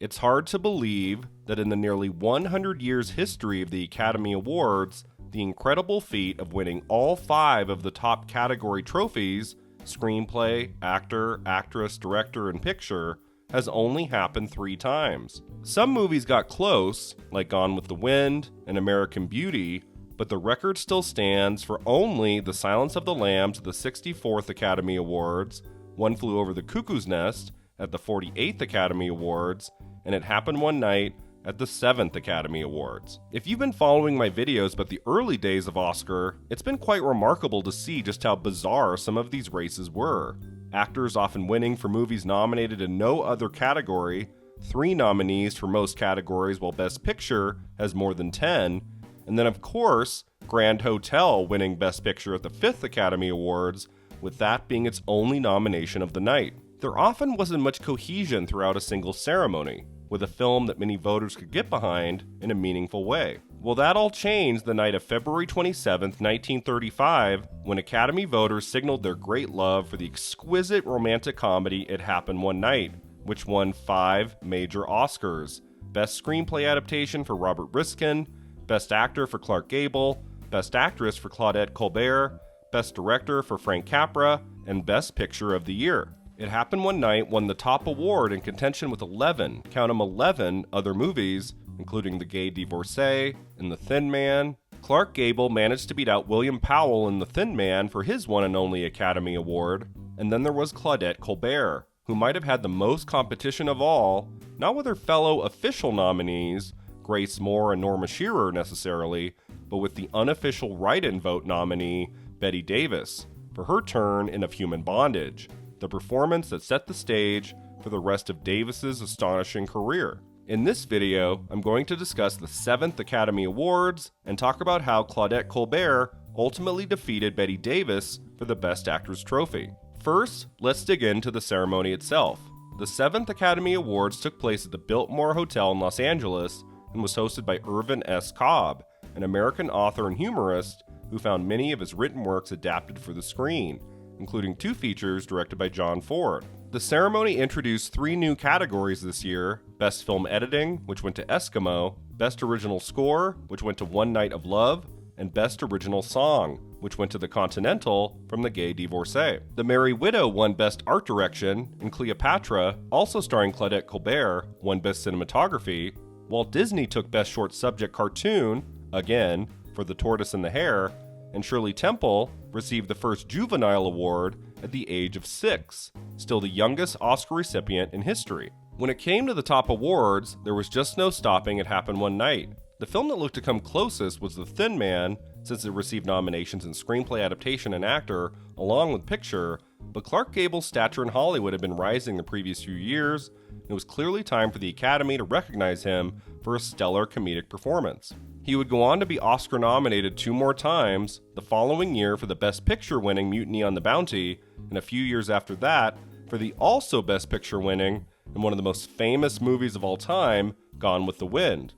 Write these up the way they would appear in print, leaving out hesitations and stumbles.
It's hard to believe that in the nearly 100 years history of the Academy Awards, the incredible feat of winning all 5 of the top category trophies, screenplay, actor, actress, director, and picture, has only happened 3 times. Some movies got close, like Gone with the Wind and American Beauty, but the record still stands for only The Silence of the Lambs at the 64th Academy Awards, One Flew Over the Cuckoo's Nest at the 48th Academy Awards, and It Happened One Night at the 7th Academy Awards. If you've been following my videos about the early days of Oscar, it's been quite remarkable to see just how bizarre some of these races were. Actors often winning for movies nominated in no other category, 3 nominees for most categories while Best Picture has more than 10, and then of course, Grand Hotel winning Best Picture at the 5th Academy Awards, with that being its only nomination of the night. There often wasn't much cohesion throughout a single ceremony, with a film that many voters could get behind in a meaningful way. Well, that all changed the night of February 27, 1935, when Academy voters signaled their great love for the exquisite romantic comedy It Happened One Night, which won 5 major Oscars: Best Screenplay Adaptation for Robert Riskin, Best Actor for Clark Gable, Best Actress for Claudette Colbert, Best Director for Frank Capra, and Best Picture of the Year. It Happened One Night won the top award in contention with 11, count 'em 11, other movies, including The Gay Divorcee and The Thin Man. Clark Gable managed to beat out William Powell in The Thin Man for his one and only Academy Award. And then there was Claudette Colbert, who might have had the most competition of all, not with her fellow official nominees, Grace Moore and Norma Shearer necessarily, but with the unofficial write-in vote nominee, Bette Davis, for her turn in Of Human Bondage, the performance that set the stage for the rest of Davis's astonishing career. In this video, I'm going to discuss the 7th Academy Awards and talk about how Claudette Colbert ultimately defeated Bette Davis for the Best Actress trophy. First, let's dig into the ceremony itself. The 7th Academy Awards took place at the Biltmore Hotel in Los Angeles and was hosted by Irvin S. Cobb, an American author and humorist who found many of his written works adapted for the screen, including 2 features directed by John Ford. The ceremony introduced 3 new categories this year: Best Film Editing, which went to Eskimo, Best Original Score, which went to One Night of Love, and Best Original Song, which went to The Continental from The Gay Divorcee. The Merry Widow won Best Art Direction, and Cleopatra, also starring Claudette Colbert, won Best Cinematography, while Disney took Best Short Subject Cartoon, again, for The Tortoise and the Hare, and Shirley Temple received the first Juvenile Award at the age of 6, still the youngest Oscar recipient in history. When it came to the top awards, there was just no stopping It Happened One Night. The film that looked to come closest was The Thin Man, since it received nominations in Screenplay Adaptation and Actor, along with Picture, but Clark Gable's stature in Hollywood had been rising the previous few years, and it was clearly time for the Academy to recognize him for a stellar comedic performance. He would go on to be Oscar nominated 2 more times, the following year for the Best Picture winning Mutiny on the Bounty, and a few years after that for the also Best Picture winning and one of the most famous movies of all time, Gone with the Wind.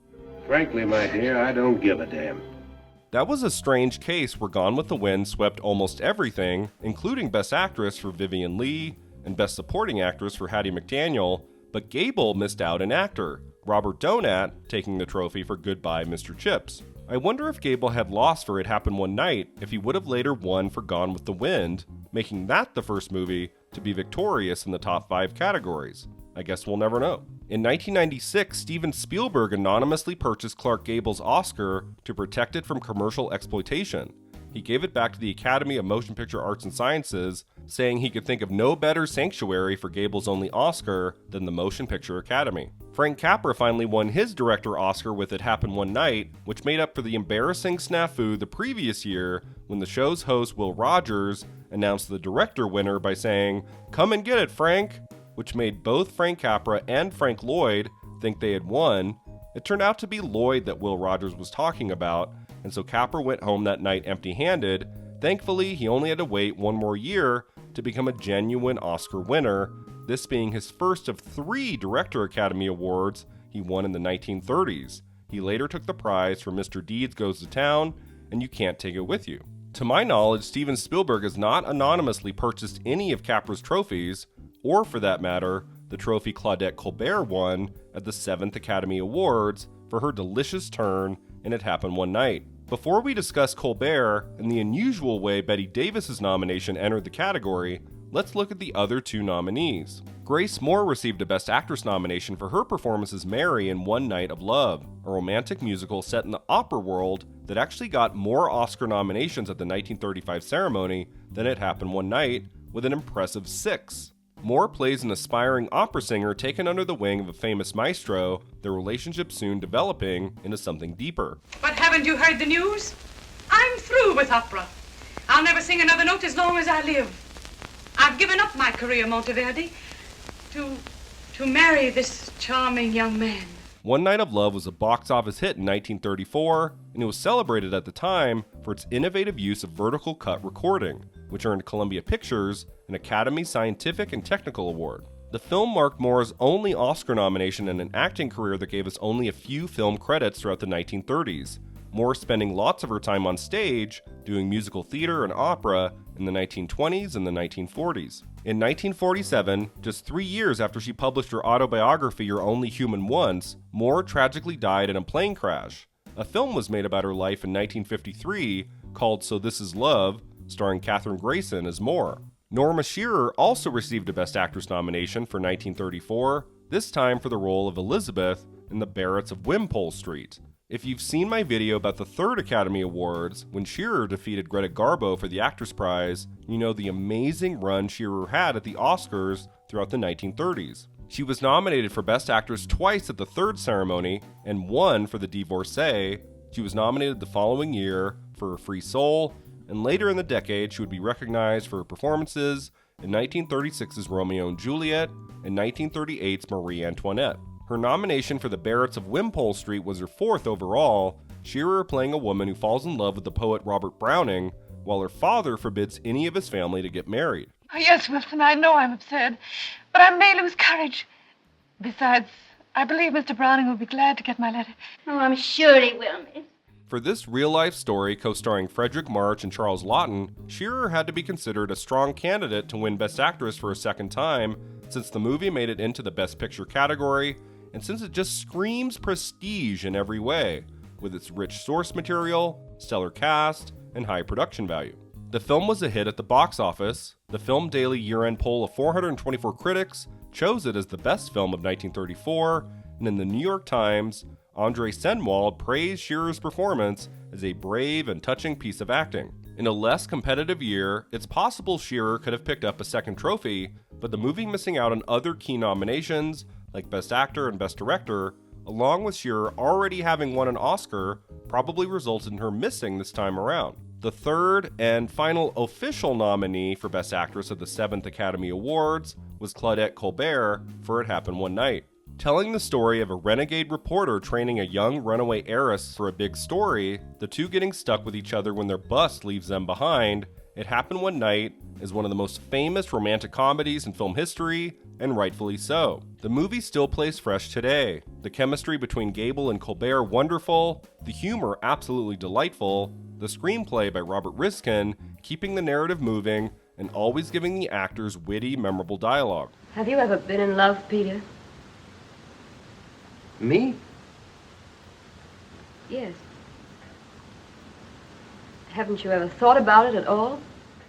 Frankly, my dear, I don't give a damn. That was a strange case where Gone with the Wind swept almost everything, including Best Actress for Vivien Leigh and Best Supporting Actress for Hattie McDaniel, but Gable missed out in Actor, Robert Donat taking the trophy for Goodbye, Mr. Chips. I wonder if Gable had lost for It Happened One Night if he would have later won for Gone with the Wind, making that the first movie to be victorious in the top 5 categories. I guess we'll never know. In 1996, Steven Spielberg anonymously purchased Clark Gable's Oscar to protect it from commercial exploitation. He gave it back to the Academy of Motion Picture Arts and Sciences, saying he could think of no better sanctuary for Gable's only Oscar than the Motion Picture Academy. Frank Capra finally won his director Oscar with It Happened One Night, which made up for the embarrassing snafu the previous year when the show's host Will Rogers announced the director winner by saying, "Come and get it, Frank," which made both Frank Capra and Frank Lloyd think they had won. It turned out to be Lloyd that Will Rogers was talking about, and so Capra went home that night empty-handed. Thankfully, he only had to wait 1 more year to become a genuine Oscar winner, this being his first of 3 Director Academy Awards he won in the 1930s. He later took the prize for Mr. Deeds Goes to Town and You Can't Take It With You. To my knowledge, Steven Spielberg has not anonymously purchased any of Capra's trophies, or for that matter, the trophy Claudette Colbert won at the 7th Academy Awards for her delicious turn in It Happened One Night. Before we discuss Colbert and the unusual way Bette Davis's nomination entered the category, let's look at the other two nominees. Grace Moore received a Best Actress nomination for her performance as Mary in One Night of Love, a romantic musical set in the opera world that actually got more Oscar nominations at the 1935 ceremony than It Happened One Night, with an impressive 6. Moore plays an aspiring opera singer taken under the wing of a famous maestro, their relationship soon developing into something deeper. But haven't you heard the news? I'm through with opera. I'll never sing another note as long as I live. I've given up my career, Monteverdi, to marry this charming young man. One Night of Love was a box office hit in 1934, and it was celebrated at the time for its innovative use of vertical cut recording, which earned Columbia Pictures an Academy Scientific and Technical Award. The film marked Moore's only Oscar nomination in an acting career that gave us only a few film credits throughout the 1930s, Moore spending lots of her time on stage doing musical theater and opera in the 1920s and the 1940s. In 1947, just 3 years after she published her autobiography You're Only Human Once, Moore tragically died in a plane crash. A film was made about her life in 1953 called So This Is Love, starring Katherine Grayson as Moore. Norma Shearer also received a Best Actress nomination for 1934, this time for the role of Elizabeth in The Barretts of Wimpole Street. If you've seen my video about the 3rd Academy Awards, when Shearer defeated Greta Garbo for the Actress Prize, you know the amazing run Shearer had at the Oscars throughout the 1930s. She was nominated for Best Actress twice at the 3rd ceremony, and won for The Divorcee. She was nominated the following year for A Free Soul, and later in the decade she would be recognized for her performances in 1936's Romeo and Juliet and 1938's Marie Antoinette. Her nomination for The Barretts of Wimpole Street was her 4th overall, Shearer playing a woman who falls in love with the poet Robert Browning, while her father forbids any of his family to get married. Oh, yes, Wilson, I know I'm absurd, but I may lose courage. Besides, I believe Mr. Browning will be glad to get my letter. Oh, I'm sure he will, miss. For this real-life story co-starring Frederick March and Charles Laughton, Shearer had to be considered a strong candidate to win Best Actress for a second time, since the movie made it into the Best Picture category, and since it just screams prestige in every way, with its rich source material, stellar cast, and high production value. The film was a hit at the box office. The Film Daily year-end poll of 424 critics chose it as the best film of 1934, and in the New York Times, Andre Senwald praised Shearer's performance as a brave and touching piece of acting. In a less competitive year, it's possible Shearer could have picked up a second trophy, but the movie missing out on other key nominations, like Best Actor and Best Director, along with Shearer already having won an Oscar, probably resulted in her missing this time around. The third and final official nominee for Best Actress at the 7th Academy Awards was Claudette Colbert for It Happened One Night. Telling the story of a renegade reporter training a young runaway heiress for a big story, the two getting stuck with each other when their bus leaves them behind, It Happened One Night is one of the most famous romantic comedies in film history, and rightfully so. The movie still plays fresh today. The chemistry between Gable and Colbert wonderful, the humor absolutely delightful, the screenplay by Robert Riskin keeping the narrative moving, and always giving the actors witty, memorable dialogue. Have you ever been in love, Peter? Me? Yes. Haven't you ever thought about it at all?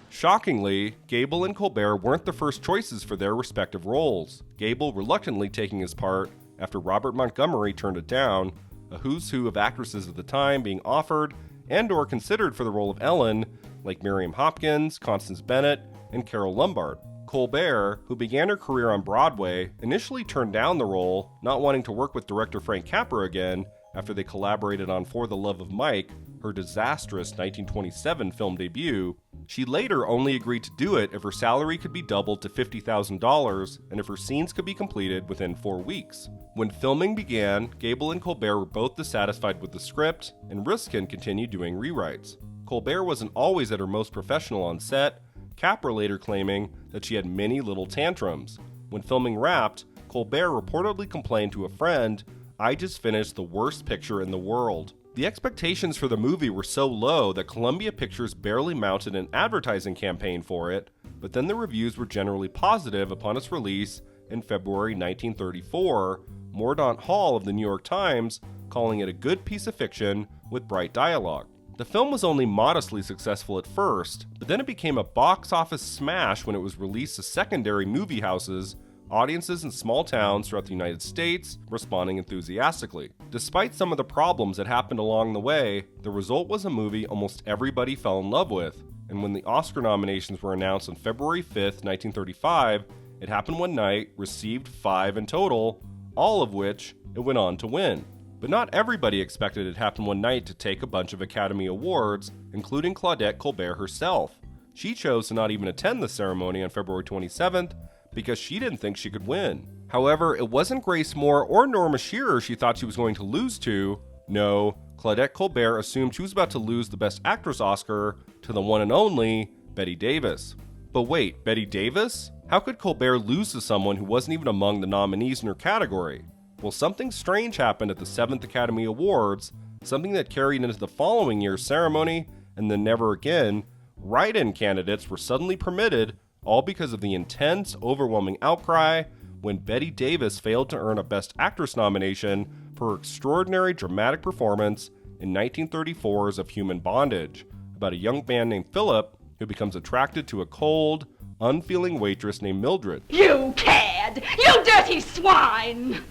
Shockingly, Gable and Colbert weren't the first choices for their respective roles, Gable reluctantly taking his part after Robert Montgomery turned it down, a who's who of actresses at the time being offered and or considered for the role of Ellen, like Miriam Hopkins, Constance Bennett, and Carole Lombard. Colbert, who began her career on Broadway, initially turned down the role, not wanting to work with director Frank Capra again after they collaborated on For the Love of Mike, her disastrous 1927 film debut. She later only agreed to do it if her salary could be doubled to $50,000 and if her scenes could be completed within 4 weeks. When filming began, Gable and Colbert were both dissatisfied with the script, and Riskin continued doing rewrites. Colbert wasn't always at her most professional on set, Capra later claiming that she had many little tantrums. When filming wrapped, Colbert reportedly complained to a friend, "I just finished the worst picture in the world." The expectations for the movie were so low that Columbia Pictures barely mounted an advertising campaign for it, but then the reviews were generally positive upon its release, in February 1934, Mordaunt Hall of the New York Times calling it a good piece of fiction with bright dialogue. The film was only modestly successful at first, but then it became a box office smash when it was released to secondary movie houses, audiences in small towns throughout the United States responding enthusiastically. Despite some of the problems that happened along the way, the result was a movie almost everybody fell in love with, and when the Oscar nominations were announced on February 5th, 1935, It Happened One Night received 5 in total, all of which it went on to win. But not everybody expected It Happened One Night to take a bunch of Academy Awards, including Claudette Colbert herself. She chose to not even attend the ceremony on February 27th because she didn't think she could win. However, it wasn't Grace Moore or Norma Shearer she thought she was going to lose to. No, Claudette Colbert assumed she was about to lose the Best Actress Oscar to the one and only Bette Davis. But wait, Bette Davis? How could Colbert lose to someone who wasn't even among the nominees in her category? Well, something strange happened at the 7th Academy Awards, something that carried into the following year's ceremony, and then never again. Write-in candidates were suddenly permitted, all because of the intense, overwhelming outcry when Bette Davis failed to earn a Best Actress nomination for her extraordinary dramatic performance in 1934's Of Human Bondage, about a young man named Philip who becomes attracted to a cold, unfeeling waitress named Mildred. You cad! You dirty swine!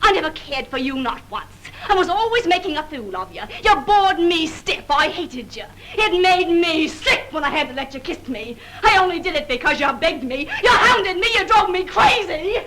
I never cared for you, not once. I was always making a fool of you. You bored me stiff. I hated you. It made me sick when I had to let you kiss me. I only did it because you begged me. You hounded me. You drove me crazy.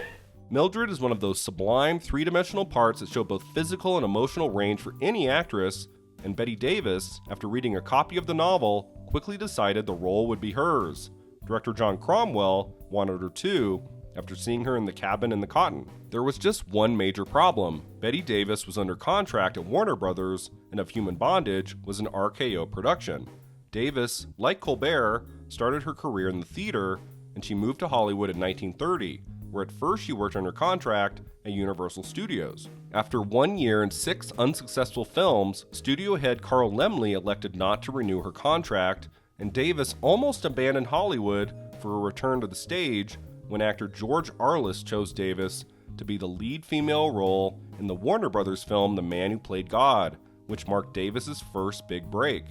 Mildred is one of those sublime three-dimensional parts that show both physical and emotional range for any actress, and Bette Davis, after reading a copy of the novel, quickly decided the role would be hers. Director John Cromwell wanted her too, after seeing her in The Cabin in the Cotton. There was just one major problem. Bette Davis was under contract at Warner Brothers, and Of Human Bondage was an RKO production. Davis, like Colbert, started her career in the theater, and she moved to Hollywood in 1930, where at first she worked under contract at Universal Studios. After 1 year and 6 unsuccessful films, studio head Carl Laemmle elected not to renew her contract, and Davis almost abandoned Hollywood for a return to the stage when actor George Arliss chose Davis to be the lead female role in the Warner Brothers film The Man Who Played God, which marked Davis's first big break.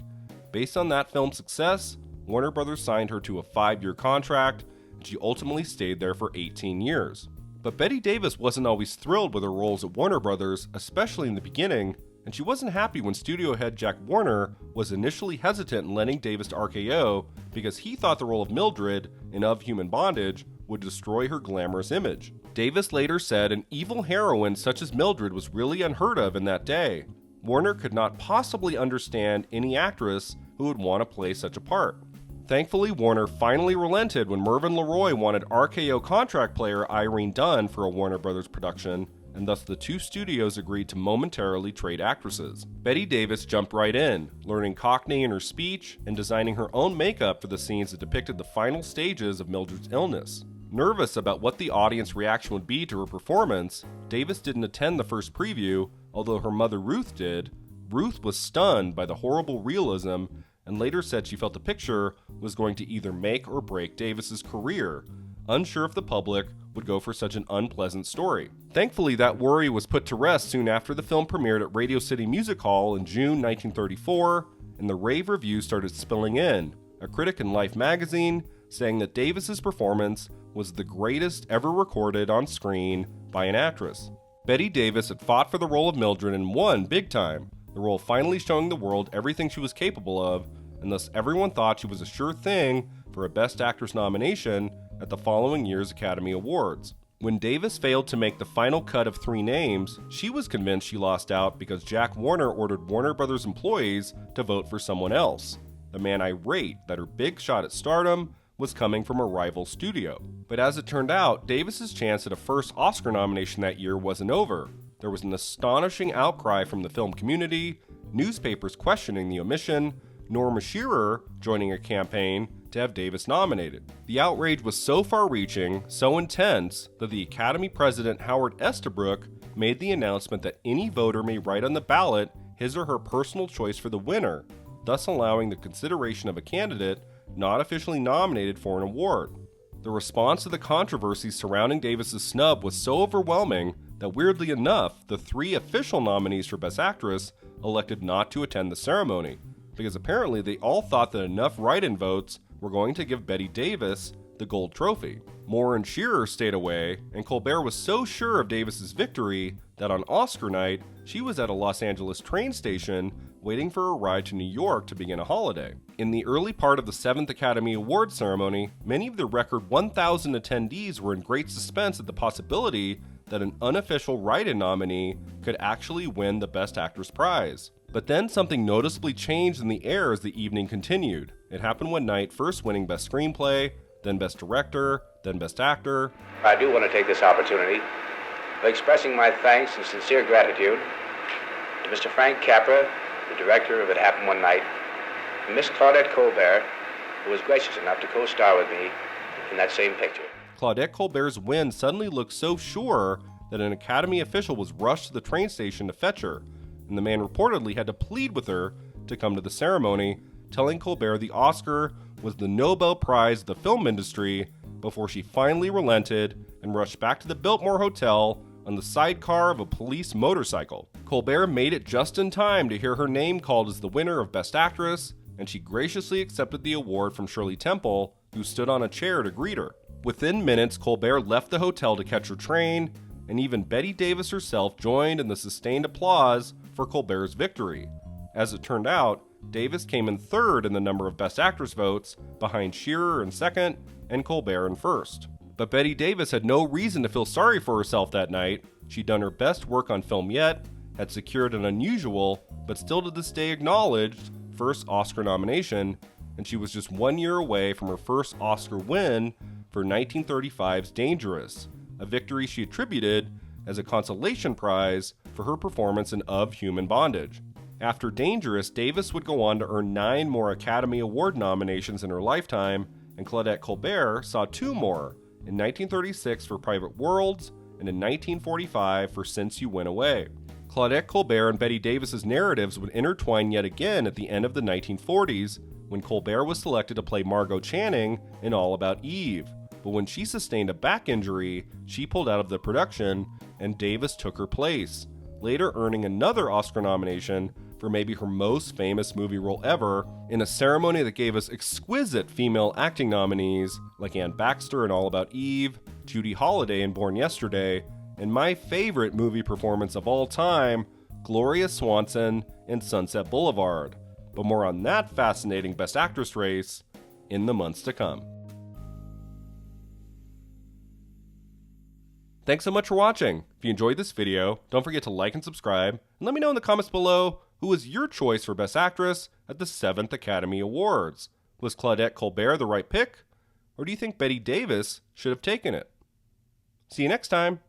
Based on that film's success, Warner Brothers signed her to a 5-year contract, and she ultimately stayed there for 18 years. But Bette Davis wasn't always thrilled with her roles at Warner Brothers, especially in the beginning, and she wasn't happy when studio head Jack Warner was initially hesitant in letting Davis to RKO because he thought the role of Mildred in Of Human Bondage would destroy her glamorous image. Davis later said an evil heroine such as Mildred was really unheard of in that day. Warner could not possibly understand any actress who would want to play such a part. Thankfully, Warner finally relented when Mervyn LeRoy wanted RKO contract player Irene Dunne for a Warner Brothers production, and thus the two studios agreed to momentarily trade actresses. Bette Davis jumped right in, learning Cockney in her speech and designing her own makeup for the scenes that depicted the final stages of Mildred's illness. Nervous about what the audience reaction would be to her performance, Davis didn't attend the first preview, although her mother Ruth did. Ruth was stunned by the horrible realism and later said she felt the picture was going to either make or break Davis's career, unsure if the public would go for such an unpleasant story. Thankfully, that worry was put to rest soon after the film premiered at Radio City Music Hall in June 1934, and the rave reviews started spilling in, a critic in Life magazine saying that Davis's performance was the greatest ever recorded on screen by an actress. Bette Davis had fought for the role of Mildred and won big time, the role finally showing the world everything she was capable of, and thus everyone thought she was a sure thing for a Best Actress nomination at the following year's Academy Awards. When Davis failed to make the final cut of 3 names, she was convinced she lost out because Jack Warner ordered Warner Brothers employees to vote for someone else, the man irate that her big shot at stardom was coming from a rival studio. But as it turned out, Davis's chance at a first Oscar nomination that year wasn't over. There was an astonishing outcry from the film community, newspapers questioning the omission, Norma Shearer joining a campaign to have Davis nominated. The outrage was so far-reaching, so intense, that the Academy president Howard Estabrook made the announcement that any voter may write on the ballot his or her personal choice for the winner, thus allowing the consideration of a candidate not officially nominated for an award. The response to the controversy surrounding Davis's snub was so overwhelming that, weirdly enough, the 3 official nominees for Best Actress elected not to attend the ceremony, because apparently they all thought that enough write-in votes were going to give Bette Davis the gold trophy. Moore and Shearer stayed away, and Colbert was so sure of Davis's victory that on Oscar night, she was at a Los Angeles train station waiting for a ride to New York to begin a holiday. In the early part of the 7th Academy Awards ceremony, many of the record 1,000 attendees were in great suspense at the possibility that an unofficial write-in nominee could actually win the Best Actress prize. But then something noticeably changed in the air as the evening continued. It happened one night, first winning Best Screenplay, then Best Director, then Best Actor. I do want to take this opportunity of expressing my thanks and sincere gratitude to Mr. Frank Capra, the director of It Happened One Night, and Miss Claudette Colbert, who was gracious enough to co-star with me in that same picture. Claudette Colbert's win suddenly looked so sure that an Academy official was rushed to the train station to fetch her, and the man reportedly had to plead with her to come to the ceremony, telling Colbert the Oscar was the Nobel Prize of the film industry, before she finally relented and rushed back to the Biltmore Hotel on the sidecar of a police motorcycle. Colbert made it just in time to hear her name called as the winner of Best Actress, and she graciously accepted the award from Shirley Temple, who stood on a chair to greet her. Within minutes, Colbert left the hotel to catch her train, and even Bette Davis herself joined in the sustained applause for Colbert's victory. As it turned out, Davis came in third in the number of Best Actress votes, behind Shearer in second and Colbert in first. But Bette Davis had no reason to feel sorry for herself that night. She'd done her best work on film yet, had secured an unusual, but still to this day acknowledged, first Oscar nomination, and she was just 1 year away from her first Oscar win for 1935's Dangerous, a victory she attributed as a consolation prize for her performance in Of Human Bondage. After Dangerous, Davis would go on to earn 9 more Academy Award nominations in her lifetime, and Claudette Colbert saw 2 more, in 1936 for Private Worlds and in 1945 for Since You Went Away. Claudette Colbert and Bette Davis's narratives would intertwine yet again at the end of the 1940s, when Colbert was selected to play Margot Channing in All About Eve. But when she sustained a back injury, she pulled out of the production, and Davis took her place, later earning another Oscar nomination for maybe her most famous movie role ever, in a ceremony that gave us exquisite female acting nominees like Anne Baxter in All About Eve, Judy Holliday in Born Yesterday, and my favorite movie performance of all time, Gloria Swanson in Sunset Boulevard. But more on that fascinating Best Actress race in the months to come. Thanks so much for watching. If you enjoyed this video, don't forget to like and subscribe, and let me know in the comments below who was your choice for Best Actress at the 7th Academy Awards. Was Claudette Colbert the right pick, or do you think Bette Davis should have taken it? See you next time.